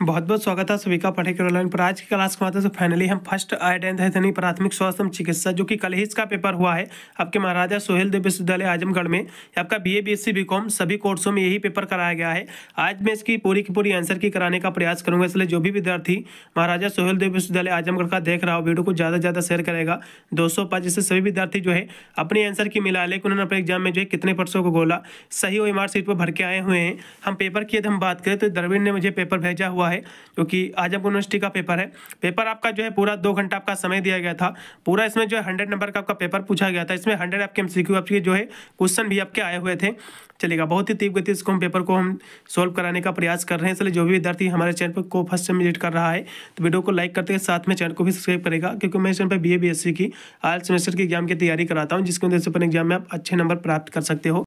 बहुत बहुत स्वागत है सभी का पढ़ेकर ऑनलाइन पर। आज की क्लास के माध्यम से फाइनली हम फर्स्ट एड एंड यानी प्राथमिक स्वास्थ्य चिकित्सा जो कि कल ही इसका पेपर हुआ है आपके महाराजा सुहेलदेव विश्वविद्यालय आजमगढ़ में। आपका बीए बीएससी बीकॉम सभी कोर्सों में यही पेपर कराया गया है। आज मैं इसकी पूरी की पूरी आंसर की कराने का प्रयास करूंगा, इसलिए जो भी विद्यार्थी महाराजा सुहेलदेव विश्वविद्यालय आजमगढ़ का देख रहा हो वीडियो को ज़्यादा से ज़्यादा शेयर करेगा 205, जिससे सभी विद्यार्थी जो है अपनी आंसर की मिला ले कि उन्होंने अपने एग्जाम में जो है कितने पर्सों को गोला सही वो एमआर सीट पर भर के आए हुए हैं। हम पेपर की यदि हम बात करें तो द्रविड़ ने मुझे पेपर भेजा हुआ है जो कि आजमगढ़ यूनिवर्सिटी का पेपर है। पेपर आपका जो है पूरा 2 घंटा आपका समय दिया गया था। पूरा इसमें जो है 100 नंबर का आपका पेपर पूछा गया था। इसमें 100 आपके एमसीक्यू आपके जो है क्वेश्चन भी आपके आए हुए थे। चलेगा, बहुत ही तीव्र गति इसको हम पेपर को हम सोल्व कराने का प्रयास कर रहे हैं। इसलिए जो भी विद्यार्थी हमारे चैनल को फर्स्ट टाइम विजिट कर रहा है तो वीडियो को लाइक करते हैं, साथ में चैनल को भी सब्सक्राइब करेगा, क्योंकि मैं इस चैनल पर बीए बीएससी की ऑल सेमेस्टर की एग्जाम की तैयारी कराता हूँ, जिसकी वजह से अपने एग्जाम में आप अच्छे नंबर प्राप्त कर सकते हो।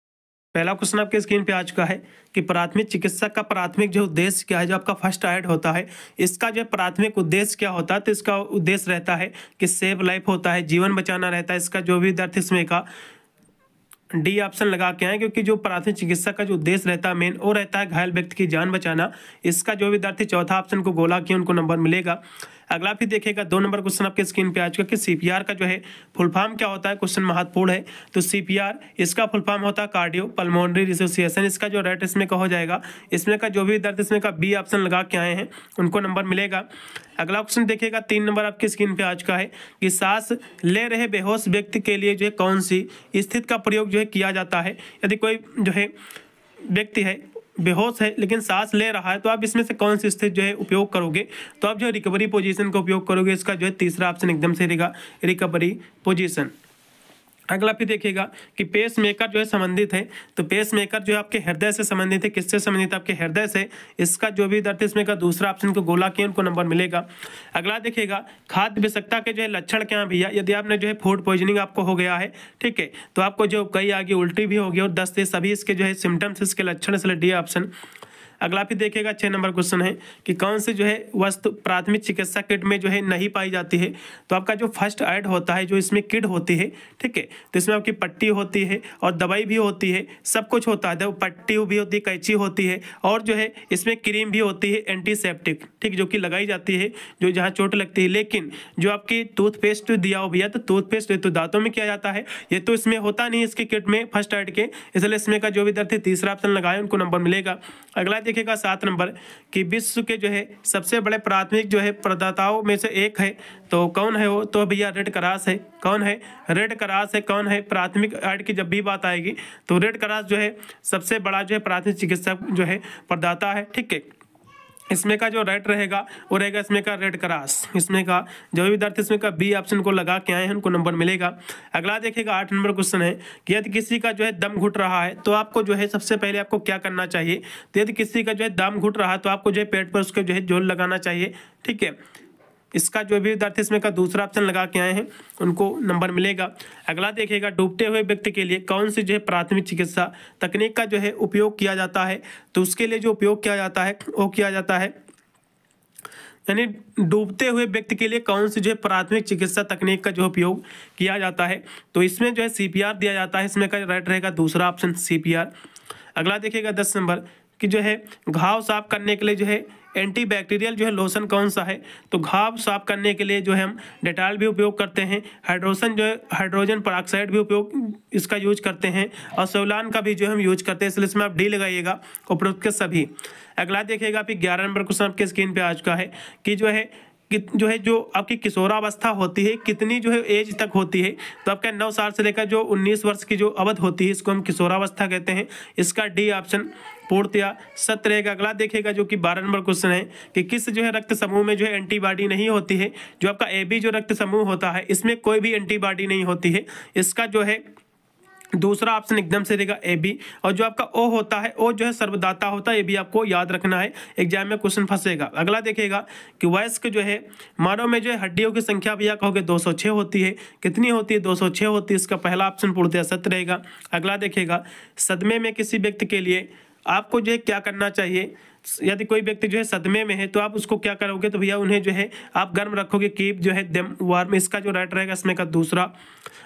पहला क्वेश्चन आपके स्क्रीन पे आ चुका है कि प्राथमिक चिकित्सा का प्राथमिक जो उद्देश्य क्या है, जो आपका फर्स्ट एड होता है इसका जो प्राथमिक उद्देश्य क्या होता है। तो इसका उद्देश्य रहता है कि सेव लाइफ होता है, जीवन बचाना रहता है। इसका जो भी विद्यार्थी इसमें का डी ऑप्शन लगा के आए, क्योंकि जो प्राथमिक चिकित्सा का जो उद्देश्य रहता है मेन वो रहता है घायल व्यक्ति की जान बचाना। इसका जो विद्यार्थी चौथा ऑप्शन को गोला किया उनको नंबर मिलेगा। अगला फिर देखिएगा 2 नंबर क्वेश्चन आपके स्क्रीन पे आ चुका है कि सीपीआर का जो है फुल फॉर्म क्या होता है। क्वेश्चन महत्वपूर्ण है। तो सीपीआर इसका फुल फॉर्म होता है कार्डियो पल्मोनरी रिसोसिएशन। इसका जो रेट इसमें का हो जाएगा, इसमें का जो भी विद्यार्थी इसमें का बी ऑप्शन लगा के आए हैं उनको नंबर मिलेगा। अगला क्वेश्चन देखिएगा 3 नंबर आपके स्क्रीन पे आ चुका है कि सांस ले रहे बेहोश व्यक्ति के लिए जो है कौन सी स्थिति का प्रयोग जो है किया जाता है। यदि कोई जो है व्यक्ति है बेहोश है लेकिन सांस ले रहा है तो आप इसमें से कौन सी स्थिति जो है उपयोग करोगे। तो आप जो रिकवरी पोजीशन का उपयोग करोगे। इसका जो है तीसरा ऑप्शन एकदम से रहेगा रिकवरी पोजीशन। अगला फिर देखिएगा कि पेस मेकर जो है संबंधित है। तो पेस मेकर जो है आपके हृदय से संबंधित है। किससे संबंधित है? आपके हृदय से। इसका जो भी विद्यार्थी इसमें का दूसरा ऑप्शन को गोला किया उनको नंबर मिलेगा। अगला देखिएगा खाद्य विषाक्तता के जो है लक्षण क्या है भैया। यदि आपने जो है फूड पॉइजनिंग आपको हो गया है, ठीक है, तो आपको जो कई आगे उल्टी भी होगी और दस्त सभी इसके जो है सिम्टम्स इसके लक्षण, इसलिए डी ऑप्शन। अगला फिर देखिएगा 6 नंबर क्वेश्चन है कि कौन से जो है वस्तु प्राथमिक चिकित्सा किट में जो है नहीं पाई जाती है। तो आपका जो फर्स्ट एड होता है जो इसमें किट होती है, ठीक है, तो इसमें आपकी पट्टी होती है और दवाई भी होती है, सब कुछ होता है। पट्टी भी होती है, कैंची होती है और जो है इसमें क्रीम भी होती है एंटीसेप्टिक, ठीक, जो कि लगाई जाती है जो जहाँ चोट लगती है। लेकिन जो आपकी टूथपेस्ट दिया हो भैया, तो टूथपेस्ट तो दांतों में किया जाता है, ये तो इसमें होता नहीं इसके किट में फर्स्ट एड के, इसलिए इसमें का जो विद्यार्थी तीसरा ऑप्शन लगाए उनको नंबर मिलेगा। अगला देखिएगा 7 नंबर कि विश्व के जो है सबसे बड़े प्राथमिक जो है प्रदाताओं में से एक है, तो कौन है वो? तो भैया रेड क्रॉस है। कौन है? रेड क्रॉस है। कौन है? प्राथमिक एड की जब भी बात आएगी तो रेड क्रॉस जो है सबसे बड़ा जो है प्राथमिक चिकित्सा जो है प्रदाता है, ठीक है। इसमें का जो रेट रहेगा वो रहेगा इसमें का रेड क्रॉस। इसमें का जो भी विद्यार्थी इसमें का बी ऑप्शन को लगा के आए हैं उनको नंबर मिलेगा। अगला देखिएगा 8 नंबर क्वेश्चन है कि यदि किसी का जो है दम घुट रहा है तो आपको जो है सबसे पहले आपको क्या करना चाहिए। तो यदि किसी का जो है दम घुट रहा है तो आपको जो है पेट पर उसके जो है जोर लगाना चाहिए, ठीक है। इसका जो भी विद्यार्थी इसमें का दूसरा ऑप्शन लगा के आए हैं उनको नंबर मिलेगा। अगला देखिएगा डूबते हुए व्यक्ति के लिए कौन सी जो है प्राथमिक चिकित्सा तकनीक का जो है उपयोग किया जाता है। तो उसके लिए जो उपयोग किया जाता है वो किया जाता है, यानी डूबते हुए व्यक्ति के लिए कौन सी जो है प्राथमिक चिकित्सा तकनीक का जो उपयोग किया जाता है। तो इसमें जो है सीपीआर दिया जाता है। इसमें का राइट रहेगा दूसरा ऑप्शन सीपीआर। अगला देखिएगा 10 नंबर कि जो है घाव साफ करने के लिए जो है एंटीबैक्टीरियल जो है लोशन कौन सा है। तो घाव साफ करने के लिए जो है हम डेटॉल भी उपयोग करते हैं, हाइड्रोजन पेरोक्साइड भी उपयोग इसका यूज करते हैं और सेवलान का भी जो हम यूज करते हैं, इसलिए इसमें आप डी लगाइएगा उपरोक्त के सभी। अगला देखिएगा फिर 11 नंबर क्वेश्चन आपके स्क्रीन पे आ चुका है कि जो आपकी किशोरावस्था होती है कितनी जो है एज तक होती है। तो आपका 9 साल से लेकर जो 19 वर्ष की जो अवधि होती है इसको हम किशोरावस्था कहते हैं। इसका डी ऑप्शन पूर्णतया सत्य रहेगा। अगला देखिएगा जो कि 12 नंबर क्वेश्चन है कि किस जो है रक्त समूह में जो है एंटीबॉडी नहीं होती है। जो आपका AB जो रक्त समूह होता है इसमें कोई भी एंटीबॉडी नहीं होती है। इसका जो है दूसरा ऑप्शन एकदम से रहेगा AB। और जो आपका O होता है वो जो है सर्वदाता होता है, ये भी आपको याद रखना है, एग्जाम में क्वेश्चन फंसेगा। अगला देखिएगा कि वयस्क जो है मानव में जो है हड्डियों की संख्या भैया कहोगे 206 होती है। कितनी होती है? 206 होती है। इसका पहला ऑप्शन पूर्णतः सत्य रहेगा। अगला देखिएगा सदमे में किसी व्यक्ति के लिए आपको जो है क्या करना चाहिए। यदि कोई व्यक्ति जो है सदमे में है तो आप उसको क्या करोगे, तो भैया उन्हें जो है आप गर्म रखोगे, कीप जो है देम वार्म, इसका जो राइट रहेगा इसमें का दूसरा।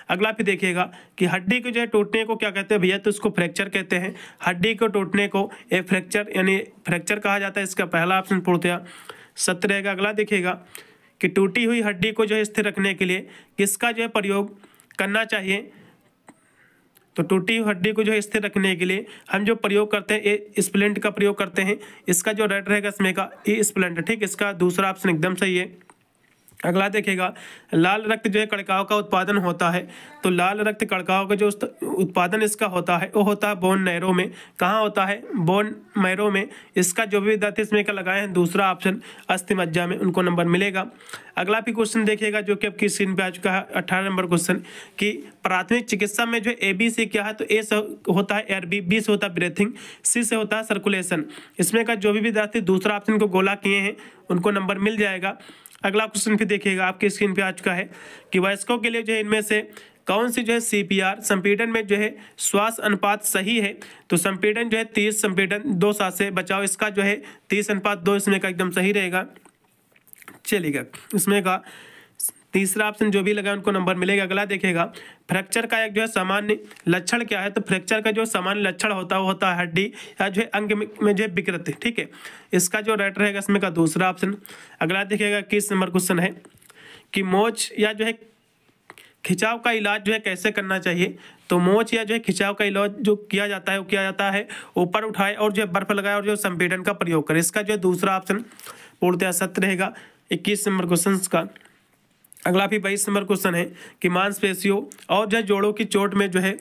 अगला फिर देखिएगा कि हड्डी को जो है टूटने को क्या कहते हैं भैया, तो उसको फ्रैक्चर कहते हैं। हड्डी को टूटने को एक फ्रैक्चर यानी फ्रैक्चर कहा जाता है, इसका पहला ऑप्शन पूर्णतया सत्य रहेगा। अगला देखिएगा कि टूटी हुई हड्डी को जो है स्थिर रखने के लिए किसका जो है प्रयोग करना चाहिए, तो टूटी हुई हड्डी को जो है स्थिर रखने के लिए हम जो प्रयोग करते हैं ए स्प्लिंट का प्रयोग करते हैं, इसका जो राइट रहेगा इसमें का ए स्प्लिंट, ठीक, इसका दूसरा ऑप्शन एकदम सही है। अगला देखेगा लाल रक्त जो है कणिकाओं का उत्पादन होता है, तो लाल रक्त कणिकाओं का जो उत्पादन इसका होता है वो होता है बोन नैरो में। कहाँ होता है, बोन मैरो में। इसका जो भी विद्यार्थी इसमें का लगाए हैं दूसरा ऑप्शन अस्थि मज्जा में, उनको नंबर मिलेगा। अगला भी क्वेश्चन देखिएगा जो कि आपकी स्क्रीन पे आ चुका है 18 नंबर क्वेश्चन कि प्राथमिक चिकित्सा में जो ABC क्या है, तो ए से होता है एयर, बी से होता है ब्रीथिंग, सी से होता है सर्कुलेशन। इसमें का जो भी विद्यार्थी दूसरा ऑप्शन को गोला किए हैं उनको नंबर मिल जाएगा। अगला क्वेश्चन फिर देखिएगा आपकी स्क्रीन पे आ चुका है कि वयस्कों के लिए जो है इनमें से कौन सी जो है CPR संपीड़न में जो है श्वास अनुपात सही है, तो संपीड़न जो है 30 संपीड़न 2 सांस से बचाओ, इसका जो है 30:2 इसमें का एकदम सही रहेगा। चलिएगा इसमें का तीसरा ऑप्शन जो भी लगा उनको नंबर मिलेगा। अगला देखेगा फ्रैक्चर का एक जो है सामान्य लक्षण क्या है, तो फ्रैक्चर का जो सामान्य लक्षण होता है वो होता है हड्डी या जो है अंग में जो है विकृति, ठीक है, इसका जो राइट रहेगा इसमें का दूसरा ऑप्शन। अगला देखिएगा 21 नंबर क्वेश्चन है कि मोच या जो है खिंचाव का इलाज जो है कैसे करना चाहिए, तो मोच या जो है खिंचाव का इलाज जो किया जाता है वो किया जाता है ऊपर उठाए और जो है बर्फ लगाए और जो संपीड़न का प्रयोग करे, इसका जो है दूसरा ऑप्शन पूर्णतः सत्य रहेगा 21 नंबर क्वेश्चन का। अगला भी 22 नंबर क्वेश्चन है कि मांसपेशियों और जो है जोड़ों की चोट में जो है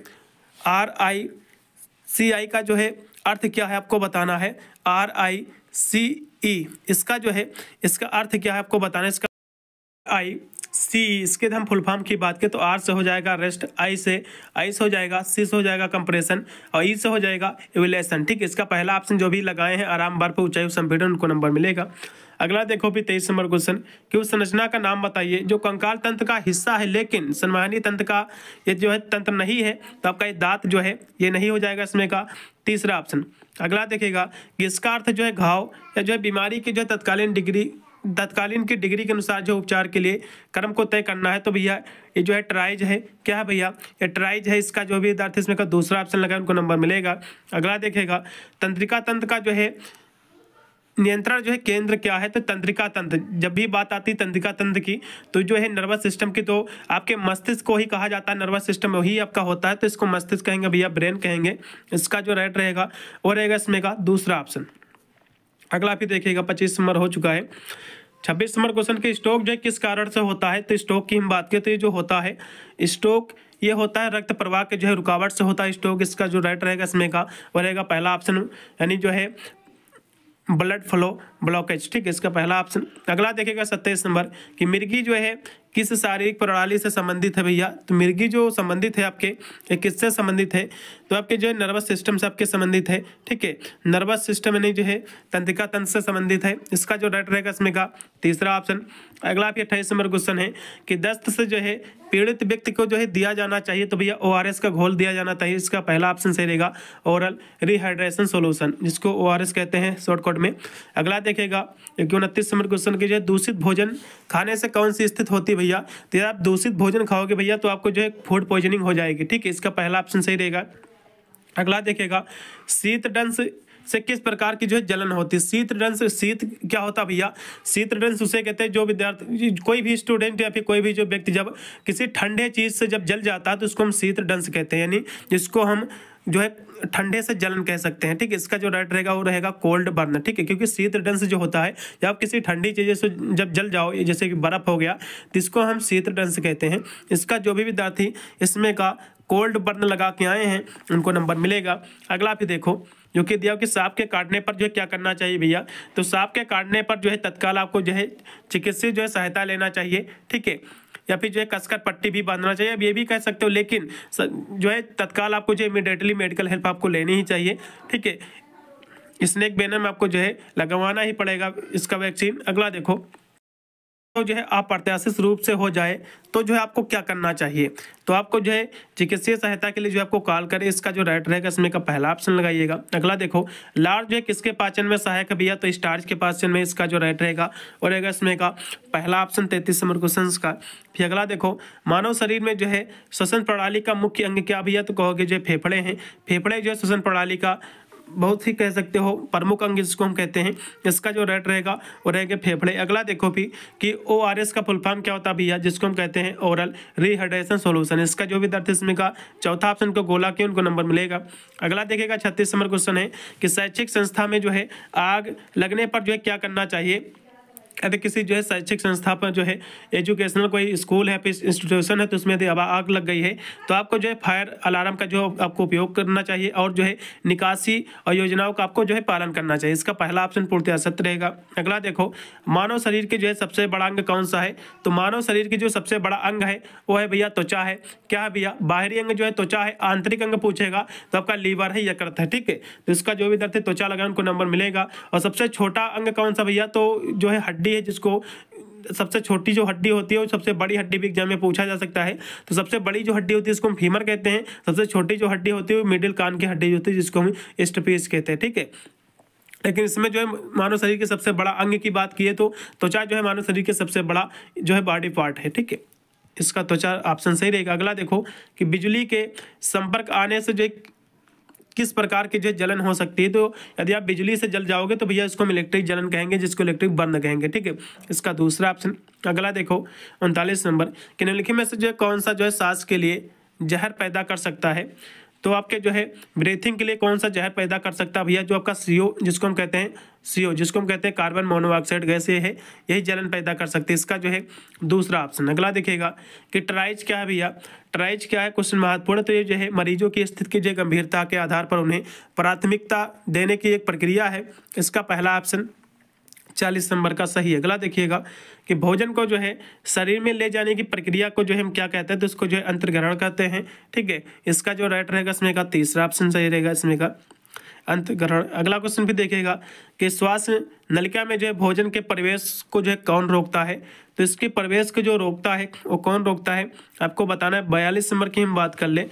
RICI का जो है अर्थ क्या है आपको बताना है। RICE इसका जो है इसका अर्थ क्या है आपको बताना है। इसका ICE इसके हम फुल फॉर्म की बात करें तो R से हो जाएगा रेस्ट, I से हो जाएगा, C से हो जाएगा कंप्रेशन और E से हो जाएगा एविलेशन, ठीक, इसका पहला ऑप्शन जो भी लगाए हैं आराम बर्फ ऊंचाई संपीड़न उनको नंबर मिलेगा। अगला देखो भी 23 नंबर क्वेश्चन कि उस संरचना का नाम बताइए जो कंकाल तंत्र का हिस्सा है लेकिन संवहनी तंत्र का ये जो है तंत्र नहीं है, तो आपका ये दांत जो है ये नहीं हो जाएगा इसमें का तीसरा ऑप्शन। अगला देखेगा कि इसका अर्थ जो है घाव या जो है बीमारी की जो है तत्कालीन की डिग्री के अनुसार जो उपचार के लिए क्रम को तय करना है, तो भैया ये जो है ट्राइज है, क्या है भैया, ये ट्राइज है, इसका जो भी विद्यार्थी इसमें का दूसरा ऑप्शन लगा उनको नंबर मिलेगा। अगला देखेगा तंत्रिका तंत्र का जो है नियंत्रण जो है केंद्र क्या है, तो तंत्रिका तंत्र, जब भी बात आती है तंत्रिका तंत्र की तो जो है नर्वस सिस्टम की, तो आपके मस्तिष्क को ही कहा जाता है, नर्वस सिस्टम वही आपका होता है, तो इसको मस्तिष्क कहेंगे भैया, ब्रेन कहेंगे, इसका जो राइट रहेगा वो रहेगा इसमें का दूसरा ऑप्शन। अगला फिर देखिएगा 25 नंबर हो चुका है। 26 नंबर क्वेश्चन के स्ट्रोक जो है किस कारण से होता है, तो स्ट्रोक की हम बात करें तो ये जो होता है स्ट्रोक ये होता है रक्त प्रवाह के जो है रुकावट से होता है स्ट्रोक, इसका जो राइट रहेगा इसमें का वो रहेगा पहला ऑप्शन यानी जो है ब्लड फ्लो ब्लॉकेज, ठीक है, इसका पहला ऑप्शन। अगला देखेगा 27 नंबर कि मिर्गी जो है किस शारीरिक प्रणाली से संबंधित है भैया, तो मिर्गी जो संबंधित है आपके ये किससे संबंधित है, तो आपके जो है नर्वस सिस्टम से आपके संबंधित है, ठीक है, नर्वस सिस्टम यानी जो है तंत्रिका तंत्र से संबंधित है, इसका जो राइट रहेगा इसमें का तीसरा ऑप्शन। अगला फिर 28 नंबर क्वेश्चन है कि दस्त से जो है पीड़ित व्यक्ति को जो है दिया जाना चाहिए, तो भैया ORS का घोल दिया जाना चाहिए, इसका पहला ऑप्शन सही रहेगा ओरल रिहाइड्रेशन सोल्यूशन, जिसको ORS कहते हैं शॉर्टकट में। अगला देखेगा 29 नंबर क्वेश्चन की जो है दूषित भोजन खाने से कौन सी स्थिति होती है भैया, तो आप दूषित भोजन खाओगे भैया तो आपको जो है फूड पॉइजनिंग हो जाएगी, ठीक है, इसका पहला ऑप्शन सही रहेगा। अगला देखेगा शीत दंश से किस प्रकार की जो है जलन होती है, शीत दंश, शीत क्या होता है भैया, शीत दंश उसे कहते हैं जो विद्यार्थी कोई भी स्टूडेंट या फिर कोई भी जो व्यक्ति जब किसी ठंडे चीज से जब जल जाता है तो उसको हम शीत दंश कहते हैं, यानी जिसको हम जो है ठंडे से जलन कह सकते हैं, ठीक है, इसका जो राइट रहेगा वो रहेगा कोल्ड बर्न, ठीक है, क्योंकि शीत दंश जो होता है जब आप किसी ठंडी चीज़ से जब जल जाओ जैसे कि बर्फ हो गया तो इसको हम शीत दंश कहते हैं। इसका जो भी विद्यार्थी इसमें का कोल्ड बर्न लगा के आए हैं उनको नंबर मिलेगा। अगला फिर देखो जो कि दिया कि सांप के काटने पर जो है क्या करना चाहिए भैया, तो सांप के काटने पर जो है तत्काल आपको जो है चिकित्सीय जो है सहायता लेना चाहिए, ठीक है, या फिर जो है कसकर पट्टी भी बांधना चाहिए, अब ये भी कह सकते हो, लेकिन जो है तत्काल आपको जो इमीडिएटली मेडिकल हेल्प आपको लेनी ही चाहिए, ठीक है, स्नेक वेनम आपको जो है लगवाना ही पड़ेगा इसका वैक्सीन। अगला देखो तो जो है अप्रत्याशित रूप से हो जाए तो जो है आपको क्या करना चाहिए। तो आपको जो है चिकित्सीय सहायता के लिए जो आपको कॉल करे, इसका जो राइट रहेगा इसमें का पहला ऑप्शन लगाइएगा। अगला देखो, लार जो है किसके पाचन में सहायक है भैया, तो स्टार्च के पाचन में इसका जो राइट रहेगा और रहेगा इसमें का पहला ऑप्शन 33 नंबर क्वेश्चन का। फिर अगला देखो, मानव शरीर में जो है श्वसन प्रणाली का मुख्य अंग क्या भैया, तो कहोगे जो फेफड़े हैं। फेफड़े जो है श्वसन प्रणाली का बहुत ही कह सकते हो प्रमुख अंग जिसको हम कहते हैं, इसका जो राइट रहेगा वो रहेगा फेफड़े। अगला देखो भी कि ORS का फुल फॉर्म क्या होता है भैया, जिसको हम कहते हैं ओरल रिहाइड्रेशन सॉल्यूशन। इसका जो भी विद्यार्थी इसमें का चौथा ऑप्शन को गोला के उनको नंबर मिलेगा। अगला देखिएगा 36 नंबर क्वेश्चन है कि शैक्षिक संस्था में जो है आग लगने पर जो है क्या करना चाहिए। यदि किसी जो है शैक्षिक संस्था पर जो है एजुकेशनल कोई स्कूल है, इंस्टीट्यूशन है, तो उसमें यदि आग लग गई है तो आपको जो है फायर अलार्म का जो आपको उपयोग करना चाहिए और जो है निकासी और योजनाओं का आपको जो है पालन करना चाहिए। इसका पहला ऑप्शन पूर्णतः सत्य रहेगा। अगला देखो, मानव शरीर के जो है सबसे बड़ा अंग कौन सा है, तो मानव शरीर की जो सबसे बड़ा अंग है वो है भैया त्वचा है। क्या है भैया, बाहरी अंग जो है त्वचा है। आंतरिक अंग पूछेगा तो आपका लीवर है, यकृत है। ठीक है, तो इसका जो विद्यार्थी त्वचा लगाए उनको नंबर मिलेगा। और सबसे छोटा अंग कौन सा भैया, तो जो है हड्डी है, जिसको सबसे छोटी जो हड्डी होती है और सबसे बड़ी हड्डी भी एग्जाम में पूछा जा सकता है। तो सबसे बड़ी जो हड्डी होती है इसको हम फीमर कहते हैं। सबसे छोटी जो हड्डी होती है वो मिडिल कान की हड्डी होती है, जिसको हम स्टेपिस कहते हैं। ठीक है, लेकिन इसमें जो है मानव शरीर के सबसे बड़ा अंग की बात की है तो त्वचा जो है मानव शरीर के सबसे बड़ा जो है बॉडी पार्ट है। ठीक है, इसका त्वचा ऑप्शन सही रहेगा। अगला देखो कि बिजली के संपर्क आने से जो किस प्रकार की जो जलन हो सकती है, तो यदि आप बिजली से जल जाओगे तो भैया इसको हम इलेक्ट्रिक जलन कहेंगे, जिसको इलेक्ट्रिक बर्न कहेंगे। ठीक है, इसका दूसरा ऑप्शन। अगला देखो 39 नंबर कि निम्नलिखित में से जो है कौन सा जो है सांस के लिए जहर पैदा कर सकता है। तो आपके जो है ब्रीथिंग के लिए कौन सा जहर पैदा कर सकता है भैया, जो आपका CO जिसको हम कहते हैं CO जिसको हम कहते हैं कार्बन मोनोऑक्साइड गैस ये है, यही जलन पैदा कर सकती है। इसका जो है दूसरा ऑप्शन। अगला देखिएगा कि ट्राइज क्या है भैया, ट्राइज क्या है, क्वेश्चन महत्वपूर्ण। तो ये जो है मरीजों की स्थिति की जो गंभीरता के आधार पर उन्हें प्राथमिकता देने की एक प्रक्रिया है। इसका पहला ऑप्शन 40 नंबर का सही है। अगला देखिएगा कि भोजन को जो है शरीर में ले जाने की प्रक्रिया को जो है हम क्या कहते हैं, तो इसको जो है अंतर्ग्रहण कहते हैं। ठीक है, इसका जो राइट रहेगा इसमें का तीसरा ऑप्शन सही रहेगा, इसमें का अंतर्ग्रहण। अगला क्वेश्चन भी देखिएगा कि श्वास नलिका में जो है भोजन के प्रवेश को जो है कौन रोकता है। तो इसके प्रवेश को जो रोकता है वो कौन रोकता है आपको बताना है। 42 नंबर की हम बात कर ले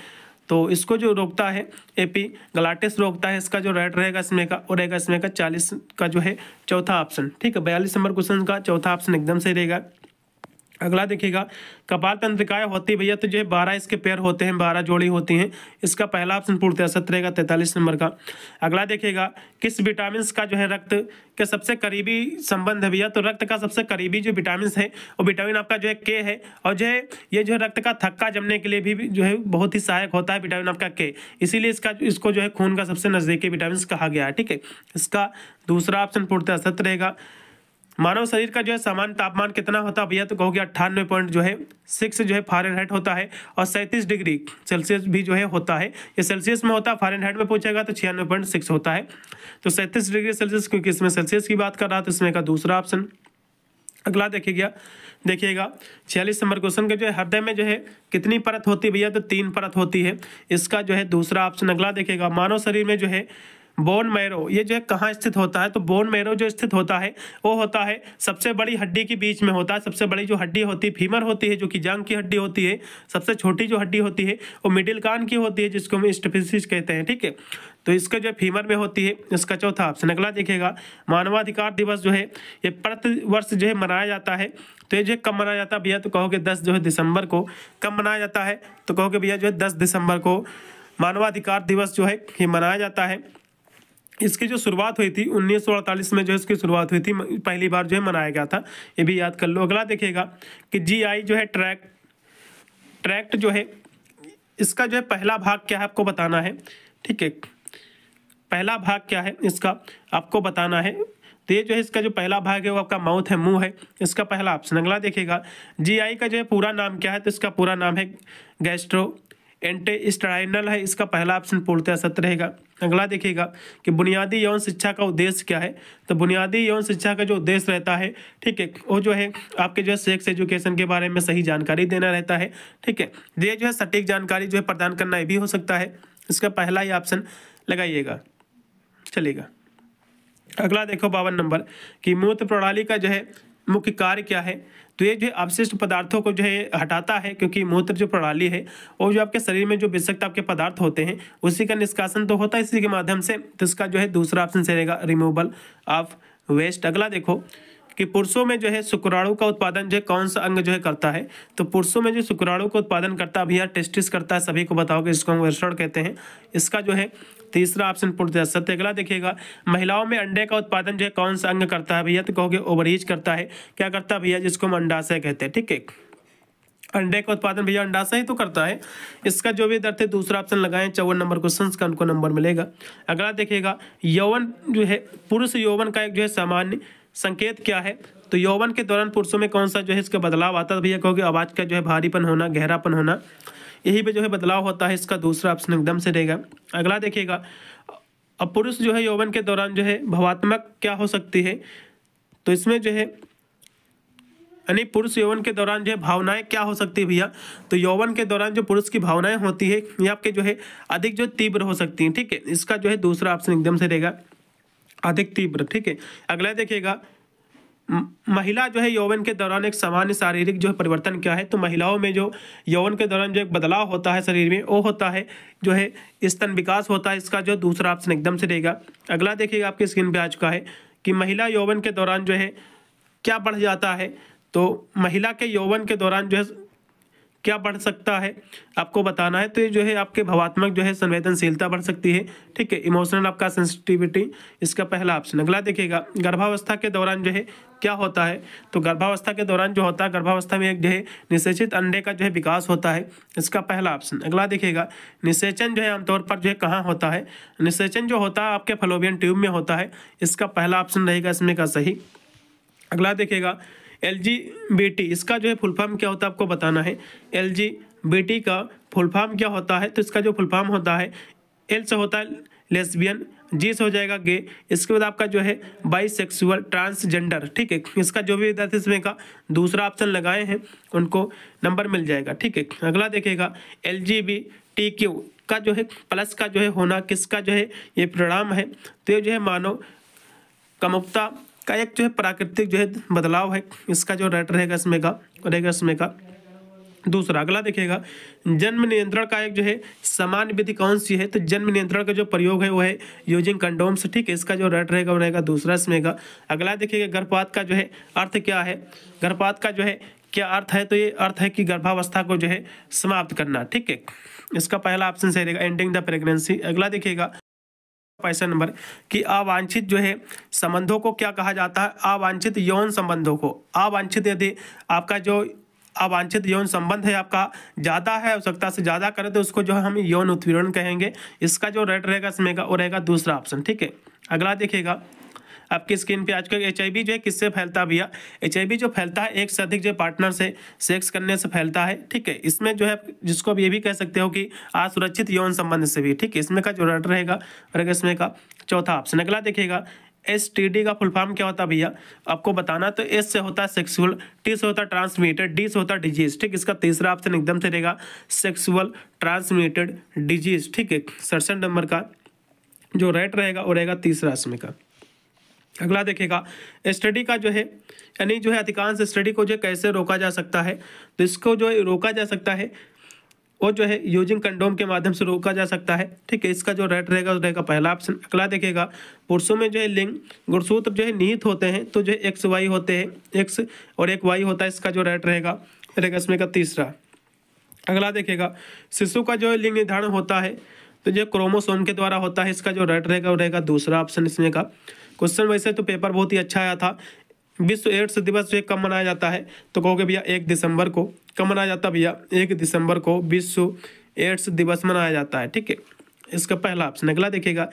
तो इसको जो रोकता है एपिग्लॉटिस रोकता है। इसका जो राइट रहेगा इसमें का और रहेगा इसमें का 40 का जो है चौथा ऑप्शन। ठीक है, 42 नंबर क्वेश्चन का चौथा ऑप्शन एकदम सही रहेगा। अगला देखिएगा कपाल तंत्रिकाएं होती है भैया, तो जो है 12 इसके पैर होते हैं, 12 जोड़ी होती हैं। इसका पहला ऑप्शन पूर्णतः सत्य रहेगा 43 नंबर का। अगला देखिएगा किस विटामिन का जो है रक्त के सबसे करीबी संबंध है भैया, तो रक्त का सबसे करीबी जो विटामिन है वो विटामिन आपका जो है K है। और जो है ये जो है रक्त का थक्का जमने के लिए भी जो है बहुत ही सहायक होता है विटामिन आपका K, इसीलिए इसको जो है खून का सबसे नजदीकी विटामिन कहा गया है। ठीक है, इसका दूसरा ऑप्शन पूर्णतः सत्य रहेगा। मानव शरीर का जो है सामान्य तापमान कितना होता है भैया, तो कहोगे 98 पॉइंट जो है 6 जो है फ़ारेनहाइट होता है और 37 डिग्री सेल्सियस भी जो है होता है। ये सेल्सियस में होता है, फ़ारेनहाइट में पूछेगा तो 96.6 होता है। तो 37 डिग्री सेल्सियस, क्योंकि इसमें सेल्सियस की बात कर रहा था, इसमें का दूसरा ऑप्शन। अगला देखिएगा 46 नंबर क्वेश्चन के जो है हृदय में जो है कितनी परत होती है भैया, तो 3 परत होती है। इसका जो है दूसरा ऑप्शन। अगला देखिएगा मानव शरीर में जो है बोन मैरो ये जो है कहाँ स्थित होता है, तो बोन मैरो जो स्थित होता है वो होता है सबसे बड़ी हड्डी के बीच में होता है। सबसे बड़ी जो हड्डी होती है फीमर होती है, जो कि जांघ की हड्डी होती है। सबसे छोटी जो हड्डी होती है वो मिडिल कान की होती है, जिसको हम स्टेपिस कहते हैं। ठीक है, तो इसका जो फीमर में होती है। इसका चौथा ऑप्शन। अगला देखिएगा मानवाधिकार दिवस जो है ये प्रति वर्ष जो है मनाया जाता है। तो ये जो कब मनाया जाता है भैया, तो कहोगे 10 जो है दिसंबर को। कब मनाया जाता है, तो कहोगे भैया जो है 10 दिसंबर को मानवाधिकार दिवस जो है ये मनाया जाता है। इसकी जो शुरुआत हुई थी 1948 में जो इसकी शुरुआत हुई थी, पहली बार जो है मनाया गया था, ये भी याद कर लो। अगला देखिएगा कि GI जो है ट्रैक्ट जो है इसका जो है पहला भाग क्या है आपको बताना है। ठीक है, पहला भाग क्या है इसका आपको बताना है। तो ये जो है इसका जो पहला भाग है वो आपका माउथ है, मुंह है। इसका पहला ऑप्शन। अगला देखिएगा GI का जो है पूरा नाम क्या है, तो इसका पूरा नाम है गैस्ट्रोइंटेस्टाइनल है। इसका पहला ऑप्शन पूर्णतः सत्य रहेगा। अगला देखिएगा कि बुनियादी यौन शिक्षा का उद्देश्य क्या है, तो बुनियादी यौन शिक्षा का जो उद्देश्य रहता है, ठीक है, वो जो है आपके जो है सेक्स एजुकेशन के बारे में सही जानकारी देना रहता है। ठीक है, ये जो है सटीक जानकारी जो है प्रदान करना ये भी हो सकता है। इसका पहला ही ऑप्शन लगाइएगा, चलेगा। अगला देखो 52 नंबर कि मूत्र प्रणाली का जो है मुख्य कार्य क्या है? तो ये जो है अपशिष्ट पदार्थों को जो है हटाता है, क्योंकि मूत्र जो प्रणाली है और जो आपके शरीर में जो विषाक्त आपके पदार्थ होते हैं उसी का निष्कासन तो होता है इसी के माध्यम से। तो इसका जो है दूसरा ऑप्शन से रहेगा रिमूवल ऑफ वेस्ट। अगला देखो कि पुरुषों में जो है शुक्राणु का उत्पादन जो है कौन सा अंग जो है करता है? तो पुरुषों में जो शुक्राणु का उत्पादन करता है भैया टेस्टिस करता है, सभी को बताओगे, इसको हम वृषण कहते हैं। इसका जो है तीसरा ऑप्शन पूर्णतः सत्य। अगला देखिएगा महिलाओं में अंडे का उत्पादन जो है कौन सा अंग करता है भैया? तो कहोगे ओवरीज करता है। क्या करता है भैया? जिसको हम अंडाशय कहते हैं। ठीक है, अंडे का उत्पादन भैया अंडाशय ही तो करता है। इसका जो भी दर्थ है दूसरा ऑप्शन लगाएं, 54 नंबर क्वेश्चन का उनको नंबर मिलेगा। अगला देखिएगा यौवन जो है पुरुष यौवन का एक जो है सामान्य संकेत क्या है? तो यौवन के दौरान पुरुषों में कौन सा जो है इसका बदलाव आता है भैया? कहोगे आवाज का जो है भारीपन होना, गहरापन होना, यही पे जो है बदलाव होता है। इसका दूसरा ऑप्शन एकदम से रहेगा। अगला देखिएगा अब पुरुष जो है यौवन के दौरान जो है भावात्मक क्या हो सकती है? तो इसमें जो है यानी पुरुष यौवन के दौरान जो है भावनाएं क्या हो सकती है भैया? तो यौवन के दौरान जो पुरुष की भावनाएं होती है ये आपके जो है अधिक जो तीव्र हो सकती हैं। ठीक है, इसका जो है दूसरा ऑप्शन एकदम से रहेगा अधिक तीव्र। ठीक है, अगला देखिएगा महिला जो है यौवन के दौरान एक सामान्य शारीरिक जो है परिवर्तन क्या है? तो महिलाओं में जो यौवन के दौरान जो एक बदलाव होता है शरीर में वो होता है जो है स्तन विकास होता है। इसका जो दूसरा ऑप्शन एकदम से रहेगा। अगला देखिएगा आपकी स्क्रीन पे आ चुका है कि महिला यौवन के दौरान जो है क्या बढ़ जाता है? तो महिला के यौवन के दौरान जो है क्या बढ़ सकता है आपको बताना है। तो ये जो है आपके भावात्मक जो है संवेदनशीलता बढ़ सकती है। ठीक है, इमोशनल आपका सेंसिटिविटी, इसका पहला ऑप्शन। अगला देखिएगा गर्भावस्था के दौरान जो है क्या होता है? तो गर्भावस्था के दौरान जो होता है गर्भावस्था में एक जो है निषेचित अंडे का जो है विकास होता है। इसका पहला ऑप्शन। अगला देखिएगा निषेचन जो है आमतौर पर जो है कहाँ होता है? निषेचन जो होता है आपके फलोपियन ट्यूब में होता है। इसका पहला ऑप्शन रहेगा इसमें का सही। अगला देखिएगा LGBT, इसका जो है फुल फॉर्म क्या होता है आपको बताना है। LGBT का फुल फॉर्म क्या होता है? तो इसका जो फुल फॉर्म होता है L से होता है लेस्बियन, G से हो जाएगा गे, इसके बाद आपका जो है बाइसेक्सुअल, ट्रांसजेंडर। ठीक है, इसका जो भी विद्यार्थी इसमें का दूसरा ऑप्शन लगाए हैं उनको नंबर मिल जाएगा। ठीक है, अगला देखिएगा LGBTQ का जो है प्लस का जो है होना किसका जो है ये परिणाम है? तो ये जो है मानव कामुकता का एक जो है प्राकृतिक जो है बदलाव है। इसका जो राइट रहेगा इसमें का दूसरा। अगला देखिएगा जन्म नियंत्रण का एक जो है सामान्य विधि कौन सी है? तो जन्म नियंत्रण का जो प्रयोग है वो है यूजिंग कंडोम्स। ठीक है, इसका जो राइट रहेगा वो रहेगा दूसरा इसमें का। अगला देखिएगा गर्भपात का जो है अर्थ क्या है? गर्भपात का जो है क्या अर्थ है? तो ये अर्थ है कि गर्भावस्था को जो है समाप्त करना। ठीक है, इसका पहला ऑप्शन सही रहेगा एंडिंग द प्रेगनेंसी। अगला देखिएगा 65 नंबर कि अवांछित जो है संबंधों को क्या कहा जाता है? अवांछित यौन संबंधों को। अवांछित यदि आपका जो अवांछित यौन संबंध है आपका ज़्यादा है, आवश्यकता से ज़्यादा करें तो उसको जो है हम यौन उत्पीड़न कहेंगे। इसका जो राइट रहेगा इसमें का वो रहेगा दूसरा ऑप्शन। ठीक है, अगला देखिएगा आपकी स्क्रीन पे आज का HIV जो है किससे फैलता है भैया? HIV जो फैलता है एक से अधिक जो पार्टनर से सेक्स करने से फैलता है। ठीक है, इसमें जो है जिसको आप ये भी कह सकते हो कि असुरक्षित यौन संबंध से भी। ठीक है, इसमें का जो राइट रहेगा इसमें का चौथा ऑप्शन। अगला देखिएगा STD का फुल फॉर्म क्या होता है भैया आपको बताना? तो S से होता है सेक्सुअल, T से होता है ट्रांसमिटेड, D से होता है डिजीज। ठीक, इसका तीसरा ऑप्शन एकदम से रहेगा सेक्सुअल ट्रांसमिटेड डिजीज। ठीक है, 67 नंबर का जो राइट रहेगा वो रहेगा तीसरा इसमें का। अगला देखिएगा स्टडी का जो है यानी जो है अधिकांश स्टडी को जो कैसे रोका जा सकता है? तो इसको जो रोका जा सकता है वो जो है यूजिंग कंडोम के माध्यम से रोका जा सकता है। ठीक है, इसका जो राइट रहेगा वो रहेगा पहला ऑप्शन। अगला देखिएगा पुरुषों में जो है लिंग गुणसूत्र जो है निहित होते हैं, तो जो है XY होते हैं, X और एक Y होता है। इसका जो राइट रहेगा इसमें का तीसरा। अगला देखिएगा शिशु का जो है लिंग निर्धारण होता है तो जो क्रोमोसोम के द्वारा होता है। इसका जो राइट रहेगा वो रहेगा दूसरा ऑप्शन इसमें का। क्वेश्चन वैसे तो पेपर बहुत ही अच्छा आया था। विश्व एड्स दिवस जो कब मनाया जाता है? तो कहोगे भैया 1 दिसंबर को। कब मनाया जाता है भैया? 1 दिसंबर को विश्व एड्स दिवस मनाया जाता है। ठीक है, इसका पहला ऑप्शन। अगला देखिएगा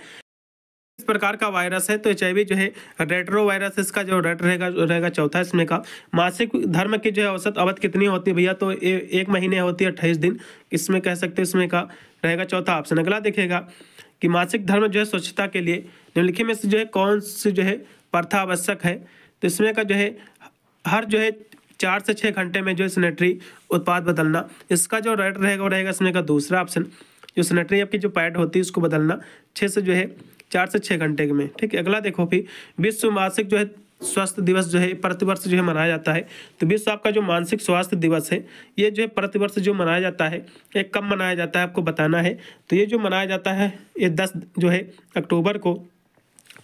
इस प्रकार का वायरस है तो HIV जो है रेट्रो वायरस, इसका जो राइट रहेगा चौथा इसमें का। मासिक धर्म की जो है औसत अवधि कितनी होती है भैया? तो 1 महीने होती है 28 दिन, इसमें कह सकते हैं इसमें का रहेगा चौथा ऑप्शन। अगला देखिएगा कि मासिक धर्म जो है स्वच्छता के लिए निम्नलिखित में से जो है कौन सी जो है प्रथा आवश्यक है? तो इसमें का जो है हर जो है 4 से 6 घंटे में जो है सैनिटरी उत्पाद बदलना। इसका जो राइट रहेगा वो रहेगा इसमें का दूसरा ऑप्शन। जो सैनिटरी आपकी जो पैड होती है उसको बदलना 4 से 6 घंटे में। ठीक है, अगला देखो फिर विश्व मासिक जो है स्वास्थ्य दिवस जो है प्रतिवर्ष जो है मनाया जाता है। तो विश्व आपका जो मानसिक स्वास्थ्य दिवस है ये जो है प्रतिवर्ष जो मनाया जाता है, ये कब मनाया जाता है आपको बताना है। तो ये जो मनाया जाता है ये 10 जो है अक्टूबर को।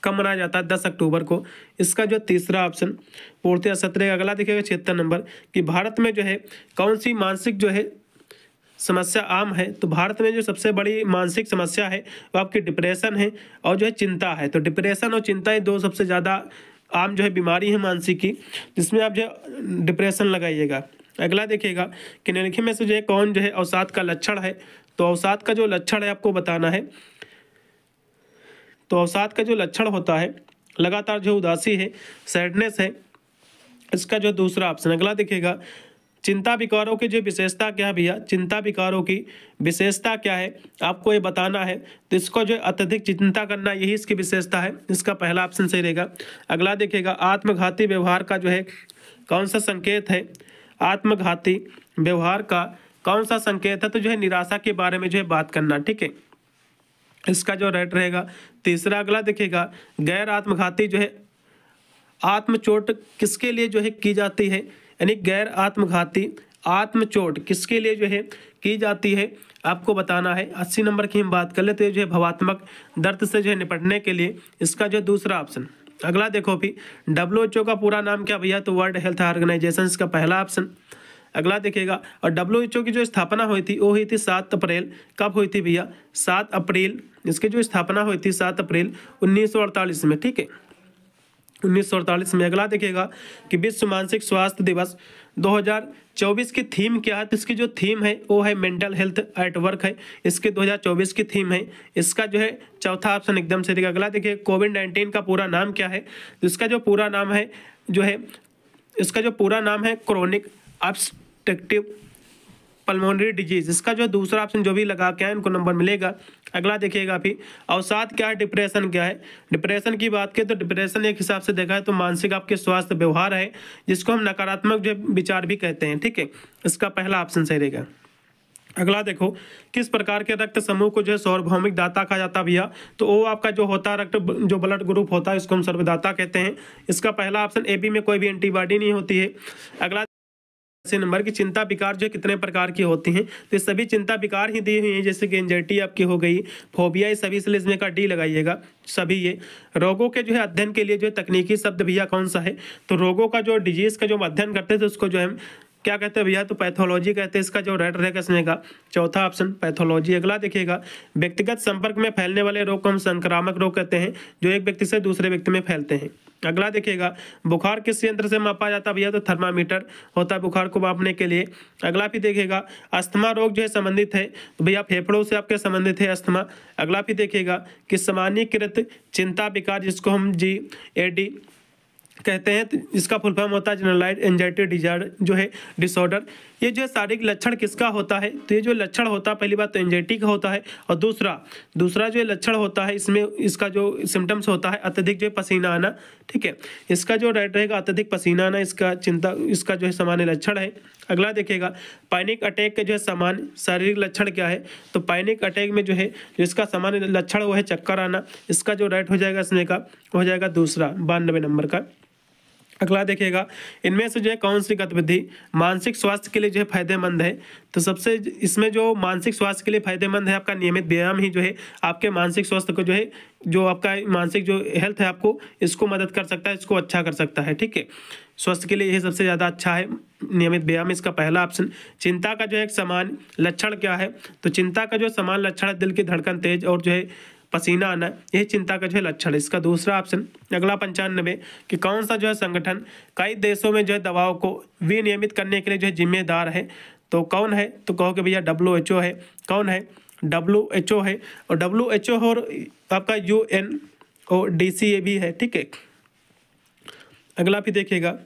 कब मनाया जाता है? 10 अक्टूबर को। इसका जो तीसरा ऑप्शन पूर्णतः सत्य रहेगा। अगला देखिएगा 76 नंबर कि भारत में जो है कौन सी मानसिक जो है समस्या आम है। तो भारत में जो सबसे बड़ी मानसिक समस्या है वो आपकी डिप्रेशन है और जो है चिंता है। तो डिप्रेशन और चिंता ये दो सबसे ज़्यादा आम जो है बीमारी है मानसिक की, जिसमें आप जो है डिप्रेशन लगाइएगा। अगला देखिएगा कि निम्नलिखित में से जो है कौन जो है अवसाद का लक्षण है। तो अवसाद का जो लक्षण है आपको बताना है। तो अवसाद का जो लक्षण होता है लगातार जो उदासी है, सैडनेस है, इसका जो दूसरा ऑप्शन। अगला देखिएगा चिंता विकारों की जो विशेषता क्या है भैया, चिंता विकारों की विशेषता क्या है आपको ये बताना है। तो इसको जो अत्यधिक चिंता करना यही इसकी विशेषता है, इसका पहला ऑप्शन सही रहेगा। अगला देखिएगा आत्मघाती व्यवहार का जो है कौन सा संकेत है, आत्मघाती व्यवहार का कौन सा संकेत है। तो जो है निराशा के बारे में जो है बात करना, ठीक है, इसका जो राइट रहेगा तीसरा। अगला देखिएगा गैर आत्मघाती जो है आत्मचोट किसके लिए जो है की जाती है, यानी गैर आत्मघाती आत्मचोट किसके लिए जो है की जाती है आपको बताना है। 80 नंबर की हम बात कर लेते हैं जो है भावात्मक दर्द से जो है निपटने के लिए, इसका जो दूसरा ऑप्शन। अगला देखो भी WHO का पूरा नाम क्या भैया, तो वर्ल्ड हेल्थ ऑर्गेनाइजेशन, इसका पहला ऑप्शन। अगला देखिएगा और WHO की जो स्थापना हुई थी वो हुई थी 7 अप्रैल। कब हुई थी भैया? 7 अप्रैल। इसकी जो स्थापना हुई थी 7 अप्रैल 1948 में, ठीक है, 1948 में। अगला देखिएगा कि विश्व मानसिक स्वास्थ्य दिवस 2024 की थीम क्या है। तो इसकी जो थीम है वो है मेंटल हेल्थ एट वर्क है, इसके 2024 की थीम है। इसका जो है चौथा ऑप्शन एकदम सही रहेगा। अगला देखिए कोविड-19 का पूरा नाम क्या है। तो इसका जो पूरा नाम है जो है इसका जो पूरा नाम है क्रोनिक ऑब्स्ट्रक्टिव पल्मोनरी डिजीज। इसका जो दूसरा ऑप्शन जो भी लगा के आए उनको नंबर मिलेगा। अगला देखिएगा अभी अवसाद क्या है, डिप्रेशन क्या है। डिप्रेशन की बात करें तो डिप्रेशन एक हिसाब से देखा है तो मानसिक आपके स्वास्थ्य व्यवहार है, जिसको हम नकारात्मक जो विचार भी कहते हैं, ठीक है, इसका पहला ऑप्शन सही रहेगा। अगला देखो किस प्रकार के रक्त समूह को जो है सार्वभौमिक दाता कहा जाता है भैया। तो वो आपका जो होता है रक्त जो ब्लड ग्रुप होता है इसको हम सर्वदाता कहते हैं। इसका पहला ऑप्शन। AB में कोई भी एंटीबॉडी नहीं होती है। अगला नंबर की चिंता विकार जो कितने प्रकार की होती हैं। तो ये सभी चिंता विकार ही दी हुई हैं, जैसे कि एंजाइटी आपकी हो गई, फोबिया, ये सभी, इसलिए इसमें का D लगाइएगा सभी। ये रोगों के जो है अध्ययन के लिए जो तकनीकी शब्द भैया कौन सा है। तो रोगों का जो डिजीज का जो अध्ययन करते थे उसको जो है क्या कहते हैं भैया, तो पैथोलॉजी कहते हैं। इसका जो राइट रहेगा इसमें का चौथा ऑप्शन पैथोलॉजी। अगला देखिएगा व्यक्तिगत संपर्क में फैलने वाले रोग को हम संक्रामक रोग कहते हैं, जो एक व्यक्ति से दूसरे व्यक्ति में फैलते हैं। अगला देखिएगा बुखार किस यंत्र से मापा जाता है भैया, तो थर्मामीटर होता है बुखार को मापने के लिए। अगला भी देखिएगा अस्थमा रोग जो है संबंधित है तो भैया फेफड़ों से आपके संबंधित है अस्थमा। अगला भी देखिएगा कि सामान्यीकृत चिंता विकार जिसको हम GAD कहते हैं, तो इसका फुल फॉर्म होता है जनरलाइज्ड एंजाइटी डिजार्डर जो है डिसऑर्डर। ये जो है शारीरिक लक्षण किसका होता है, तो ये जो लक्षण होता है पहली बात तो एंजाइटी का होता है, और दूसरा जो लक्षण होता है इसमें इसका जो सिम्टम्स होता है अत्यधिक जो है पसीना आना, ठीक है, इसका जो राइट रहेगा अत्यधिक पसीना आना, इसका चिंता इसका जो है सामान्य लक्षण है। अगला देखिएगा पैनिक अटैक के जो है सामान्य शारीरिक लक्षण क्या है। तो पैनिक अटैक में जो है जिसका सामान्य लक्षण वो है चक्कर आना, इसका जो राइट हो जाएगा इसमें का हो जाएगा दूसरा 92 नंबर का। अगला देखिएगा इनमें से जो है कौन सी गतिविधि मानसिक स्वास्थ्य के लिए जो है फायदेमंद है। तो सबसे इसमें जो मानसिक स्वास्थ्य के लिए फायदेमंद है आपका नियमित व्यायाम ही जो है आपके मानसिक स्वास्थ्य को जो है जो आपका मानसिक जो हेल्थ है आपको इसको मदद कर सकता है, इसको अच्छा कर सकता है, ठीक है, स्वास्थ्य के लिए यही सबसे ज़्यादा अच्छा है नियमित व्यायाम, इसका पहला ऑप्शन। चिंता का जो है एक समान लक्षण क्या है, तो चिंता का जो समान लक्षण है दिल की धड़कन तेज और जो है पसीना आना, यही चिंता का जो है लक्षण है, इसका दूसरा ऑप्शन। अगला 95 कि कौन सा जो है संगठन कई देशों में जो है दवाओं को विनियमित करने के लिए जो है जिम्मेदार है। तो कौन है, तो कहोगे भैया WHO है। कौन है, WHO है, और WHO और आपका UNODC भी है, ठीक है। अगला भी देखिएगा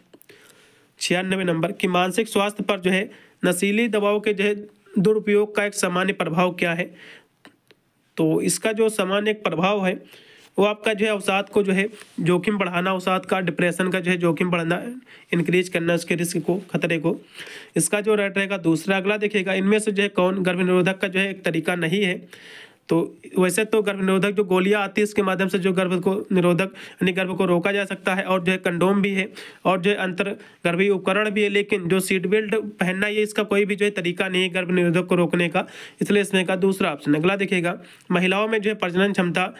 96 नंबर कि मानसिक स्वास्थ्य पर जो है नशीली दवाओं के जो है दुरुपयोग का एक सामान्य प्रभाव क्या है। तो इसका जो सामान्य एक प्रभाव है वो आपका जो है अवसाद को जो है जोखिम बढ़ाना, अवसाद का डिप्रेशन का जो है जोखिम बढ़ाना, इंक्रीज करना उसके रिस्क को, खतरे को, इसका जो राइट रहेगा दूसरा। अगला देखिएगा इनमें से जो है कौन गर्भ निरोधक का जो है एक तरीका नहीं है। तो वैसे तो गर्भ निरोधक जो गोलियां आती है इसके माध्यम से जो गर्भ को निरोधक यानी गर्भ को रोका जा सकता है, और जो है कंडोम भी है, और जो है अंतर्गर्भीय उपकरण भी है, लेकिन जो सीट बेल्ट पहनना ये इसका कोई भी जो है तरीका नहीं है गर्भ निरोधक को रोकने का, इसलिए इसमें का दूसरा ऑप्शन। अगला देखिएगा, महिलाओं में जो है प्रजनन क्षमता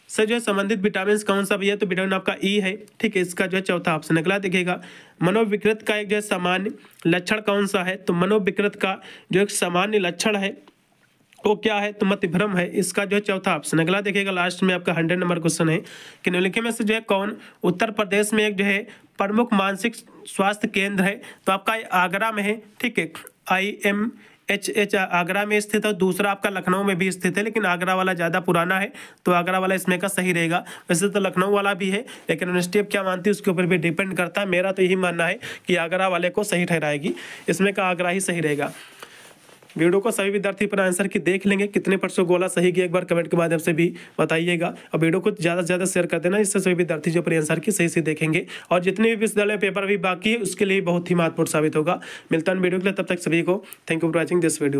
से जो है संबंधित विटामिन कौन सा भी है, तो विटामिन आपका ई है, ठीक है, इसका जो है चौथा ऑप्शन। अगला देखिएगा, मनोविकृत का एक जो है सामान्य लक्षण कौन सा है, तो मनोविकृत का जो एक सामान्य लक्षण है वो क्या है, तो मतिभ्रम है, इसका जो है चौथा ऑप्शन। अगला देखिएगा, लास्ट में आपका 100 नंबर क्वेश्चन है कि निम्नलिखित में से जो है कौन उत्तर प्रदेश में एक जो है प्रमुख मानसिक स्वास्थ्य केंद्र है, तो आपका आगरा में है, ठीक है, IMHH आगरा में स्थित है। दूसरा आपका लखनऊ में भी स्थित है, लेकिन आगरा वाला ज़्यादा पुराना है, तो आगरा वाला इसमें का सही रहेगा। वैसे तो लखनऊ वाला भी है, लेकिन यूनिवर्सिटी अब क्या मानती है उसके ऊपर भी डिपेंड करता है। मेरा तो यही मानना है कि आगरा वाले को सही ठहराएगी, इसमें का आगरा ही सही रहेगा। वीडियो को सभी विद्यार्थी पर आंसर की देख लेंगे, कितने % गोला सही किया एक बार कमेंट के माध्यम से भी बताइएगा, और वीडियो को ज़्यादा से ज़्यादा शेयर कर देना, इससे सभी विद्यार्थी जो आंसर की सही से देखेंगे, और जितने भी विश्वविद्यालय पेपर भी बाकी है उसके लिए बहुत ही महत्वपूर्ण साबित होगा। मिलता है वीडियो के लिए, तब तक सभी को thank you for watching this video.